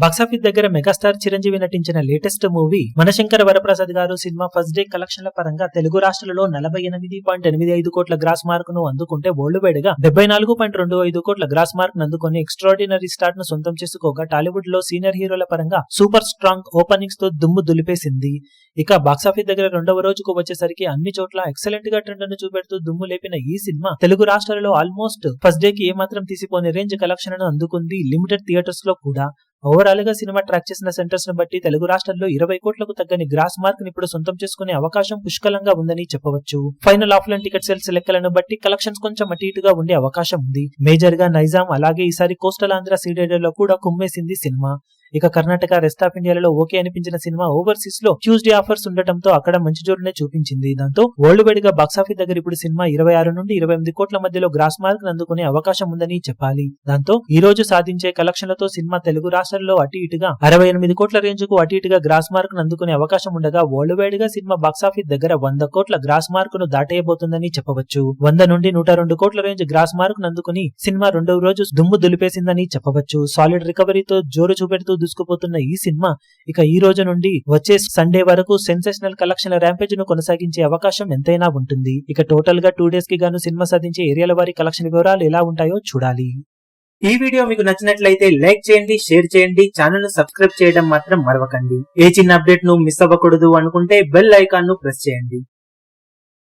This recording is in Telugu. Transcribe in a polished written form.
బాక్సాఫీస్ దగ్గర మెగాస్టార్ చిరంజీవి నటించిన లేటెస్ట్ మూవీ మనశంకర వరప్రసాద్ గారు సినిమా ఫస్ట్ డే కలెక్షన్ల పరంగా తెలుగు రాష్ట్రాలలో 48.85 కోట్ల గ్రాస్ మార్క్ ను అందుకుంటే వరల్డ్ వైడ్ గా 74.25 కోట్ల గ్రాస్ మార్క్ ను అందుకొని ఎక్స్ట్రాడినరీ స్టార్ట్ ను సొంతం చేసుకోగా టాలీవుడ్ లో సీనియర్ హీరోల పరంగా సూపర్ స్ట్రాంగ్ ఓపెనింగ్స్ తో దుమ్ము దులిపేసింది. ఇక బాక్సాఫీస్ దగ్గర రెండవ రోజుకు వచ్చేసరికి అన్ని చోట్ల ఎక్సలెంట్ గా ట్రెండ్ ను చూపెడుతూ దుమ్ము లేపిన ఈ సినిమా తెలుగు రాష్ట్రాలలో ఆల్మోస్ట్ ఫస్ట్ డే కి ఏమాత్రం తీసిపోని రేంజ్ కలెక్షన్ ను అందుకుంది లిమిటెడ్ థియేటర్స్ లో కూడా. ఓవరాల్ గా సినిమా ట్రాక్ చేసిన సెంటర్స్ ను బట్టి తెలుగు రాష్ట్రాల్లో 20 కోట్లకు తగ్గని గ్రాస్ మార్క్ ని ఇప్పుడు సొంతం చేసుకునే అవకాశం పుష్కలంగా ఉందని చెప్పవచ్చు. ఫైనల్ ఆఫ్లైన్ టికెట్ సేల్స్ లెక్కలను బట్టి కలెక్షన్స్ కొంచెం అటు ఇటుగా ఉండే అవకాశం ఉంది. మేజర్ గా నైజాం అలాగే ఈసారి కోస్టల్ ఆంధ్ర సీడేరియాలో కూడా కుమ్మేసింది సినిమా. ఇక కర్ణాటక రెస్ట్ ఆఫ్ ఇండియాలో ఓకే అనిపించిన సినిమా ఓవర్సీస్ లో ట్యూస్డే ఆఫర్స్ ఉండటంతో అక్కడ మంచి జోరునే చూపించింది. దాంతో వరల్డ్ వైడ్ గా బాక్సాఫీస్ దగ్గర ఇప్పుడు సినిమా 26 నుండి 28 కోట్ల మధ్యలో గ్రాస్ మార్క్ అందుకునే అవకాశం ఉందని చెప్పాలి. దాంతో ఈ రోజు సాధించే కలెక్షన్లతో సినిమా తెలుగు రాష్ట్రాల్లో అటు ఇటుగా 68 కోట్ల రేంజ్ కు అటు ఇటుగా గ్రాస్ మార్క్ అందుకునే అవకాశం ఉండగా వరల్డ్ వైడ్ గా సినిమా బాక్సాఫీస్ దగ్గర 100 కోట్ల గ్రాస్ మార్క్ ను దాటేయబోతుందని చెప్పవచ్చు. 100 నుండి 102 కోట్ల రేంజ్ గ్రాస్ మార్క్ అందుకుని సినిమా రెండవ రోజు దుమ్ము దులిపేసిందని చెప్పవచ్చు. సాలిడ్ రికవరీతో జోరు చూపెడుతూ దూసుకుపోతున్న ఈ సినిమా ఇక ఈ రోజు నుండి వచ్చే సండే వరకు సెన్సేషనల్ కలెక్షన్ ర్యాంపేజ్ ను కొనసాగించే అవకాశం ఎంతైనా ఉంటుంది. ఇక టోటల్ గా 2 డేస్ కి గాను సినిమా సాధించే ఏరియాల వారి కలెక్షన్ వివరాలు ఎలా ఉంటాయో చూడాలి. ఈ వీడియో మీకు నచ్చినట్లయితే లైక్ చేయండి, షేర్ చేయండి, ఛానల్ ను సబ్స్క్రైబ్ చేయడం మాత్రం మరవకండి. ఏ చిన్న అప్డేట్ ను మిస్ అవ్వకూడదు అనుకుంటే బెల్ ఐకాన్ ను ప్రెస్ చేయండి.